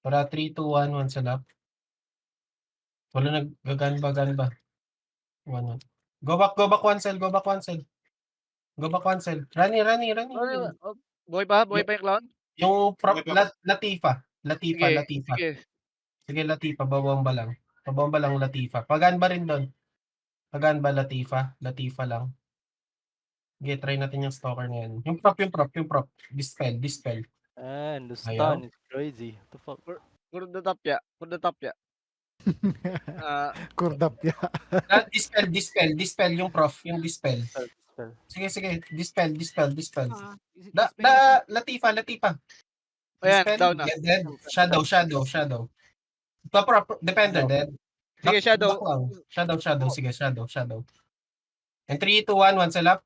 Para 3, 2, 1, 1 sa lap. Wala naggagan ba? 1, 1. Go back, 1 cell, go back 1 cell. Go back 1 cell. Runny. Buhay pa? Buhay pa yung clown? Yung Latifa. Sige, sige. Sige, Latifa, babomba lang. Babomba lang, Latifa. Pagaan ba rin doon? Pagaan ba, Latifa? Latifa lang. Sige, try natin yung stalker na yan. Yung prop. Dispel. And the Ayaw. stun is crazy. What the fuck? Kurdatapya. Kurdap ya. Dispel yung prof. Yung dispel. Spell. Sige. Dispel. Latifa. Ayan, Dispel. down na. Dead. Shadow. Depende, dead. Sige, shadow. Shadow. Sige, shadow. And 3, 2, 1, 1 sa lap.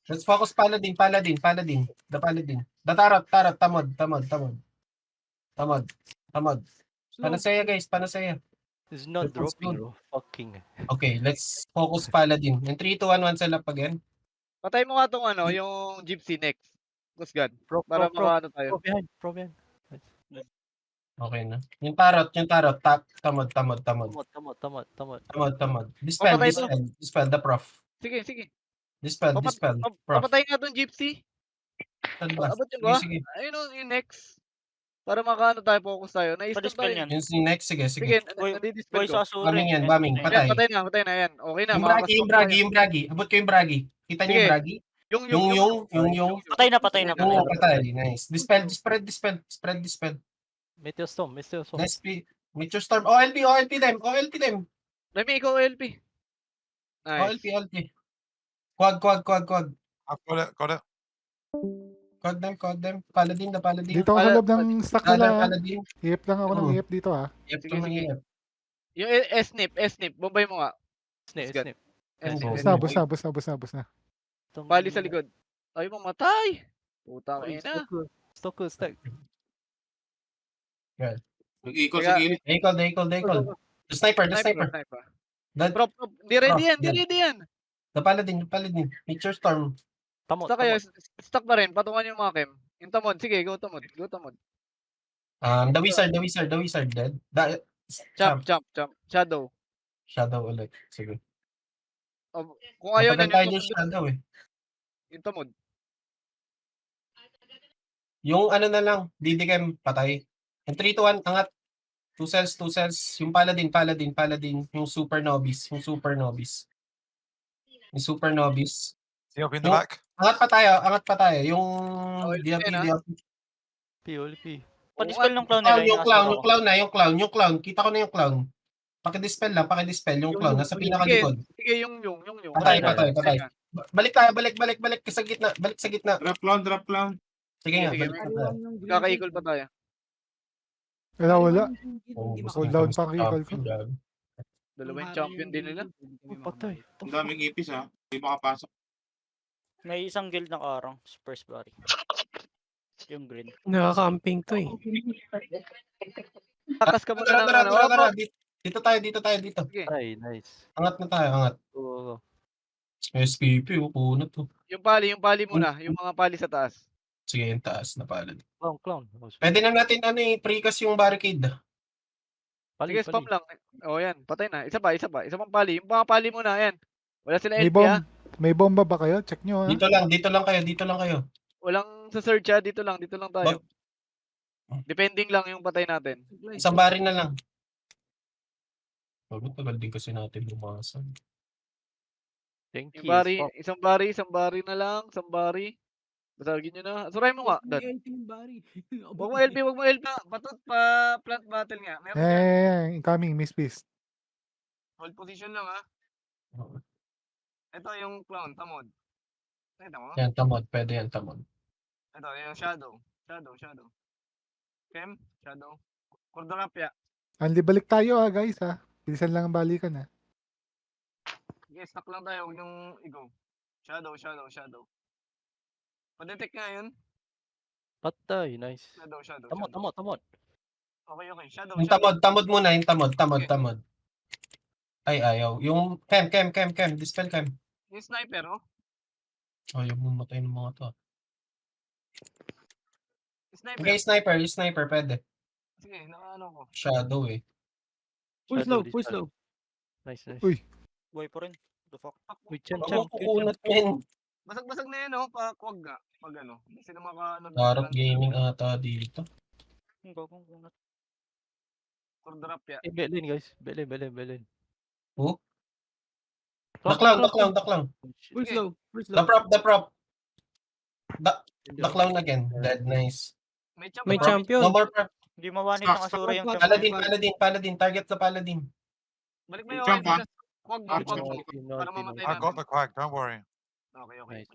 Let's focus Paladin. The Paladin. The Tarot. Tamod. Panasaya, guys. It's not That's dropping, good. bro. Fucking. Okay, let's focus Paladin. And 3, 2, 1 sa lap again. Patay mo nga tong yung Gypsy next. Gusgan. Pro Para makaano tayo. Pro behind. Okay na. Yung tarot. Tamod. Dispel the prof. Sige. Dispel. Prof. Papatay nga tong Gypsy. Saan ba? Abot yun ba? Sige. Ayun yung next. Para makaano tayo, focus tayo. Na-stun Pa-dispel tayo. yan. Yung next, sige. Sige, Boy, nadidispel ko. sa Asuri. Bombing. Ayan, Patay. patay na yan. Okay na. Yung Bragi. Abot ko yung Bragi. Kita niyo yung Sige. Bragi? Yung. Patay na. Yung patay. Nice. Dispel. Spread. Meteor Storm. Nice. Meteor Storm. OLP them. Let me go LP. Nice. OLP. Quad. Got it. Quad them. Paladin. Dito ako sa loob ng stack nila. Paladin. Hip lang ako ng hip dito ah. Sige. Yung S-snip. Bombay mo nga. Snip. Bus na. Bali sa likod. Ay, mamatay. Putang ina. Stalker stack. Nag-ikot Kaya- sa gilid. Decol. The sniper. Prop. Di ready yan. The Paladin. Meteor Storm. Tamot. Basta kayo, stuck pa rin. Patungan yung mga chem. Yung tamod. Sige, go tamod. The Wizard dead. Jump. Shadow ulit. Sige. Kung ayaw Matagal niyan, tayo yung Shadow eh. yung tamod. Yung ano na lang, DDChem patay. And 3 to 1, angat. 2 cells. Yung Paladin. Yung Super Novice. See up in the No. back. Angat pa tayo. Yung yun na. POLP. Pa-dispel ng clown nila. Yung clown. Kita ko na yung clown. Pakidispel. Yung clown. Nasa pinakalikod. Sige, yung. Patay. Balik tayo. Balik sa gitna. Drop clown. Sige nga, Sige. balik tayo. Kakaikol pa tayo. Wala. Oh, Hold down pa ang recall ko. Dalawang champion din nila. Patay. Ang daming ipis ha. Hindi makapasok. May isang guild na karang. Spurs Barry. Yung green. Nakaka-camping to eh. Takas ka muna ng Tara. Dito tayo. Sige. Ay, nice. Angat na tayo. Oo. SPP, punot to. Yung pali muna. Yung mga pali sa taas. Sige, yung taas na palad. Clown. Pwede na natin precast yung barricade. Sige, spam lang. O yan, patay na. Isa pa. Isa pang pali. Yung mga pali muna, yan. Wala sila May LP ha. May bomba ba kayo? Check nyo ah. Dito lang kayo. Walang sa search ha. Dito lang tayo. Depending lang yung patay natin. Isang bari na lang. Tagal din kasi natin lumasan. Thank Yung you. bari, isang bari na lang. Basagin nyo na. Suray mo nga, Dad. Huwag mo LP. Patot pa plant battle nga. Meron yan. Incoming, Miss Beast. Hold position lang ha. Ito yung clown, tamod. Ito mo? Yan, tamod. Pwede yan, tamod. Ito, yung shadow. Kem, shadow. Cordorapia. Anli balik tayo ah guys ah. Bilisan lang ang balikan ah. Sige, stuck lang tayo. Huwag yung i-go. Shadow. Pa-detect nga yun. Patay, nice. Shadow. Tamot. Okay. Shadow. Yung tamod muna. Tamod. Ay, ayaw. Yung chem. Dispel chem. Yung sniper, oh. Ayaw mo matay ng mga to. Sniper. Okay, sniper, pwede. Sige, nakaano ko. Shadow eh. Full slow, full slow. Nice, nice. Uy. Buhay pa rin. The fuck? Uy, chan, Huwag chan. mo kukunat, men. Basag-basag na yan, oh. Pakwag nga. Pag ano. Hindi sila maka-ano. Darot gaming ata dito. Ang gagawin ko na. Or drop ya. Eh, Belin, guys. Belin. Oh? Daklang. Full slow, full The prop. The clown again. Dead, nice. May champ. May Prop. champion. No more prop. Hindi mawanit ng Asura yung champion. Paladin. Target sa Paladin. Balik mo yung Jump, OIB. ah. Kwag, Ah, kwag. Naughty, Para mamatay I got natin. the quack, don't worry. Okay. Nice.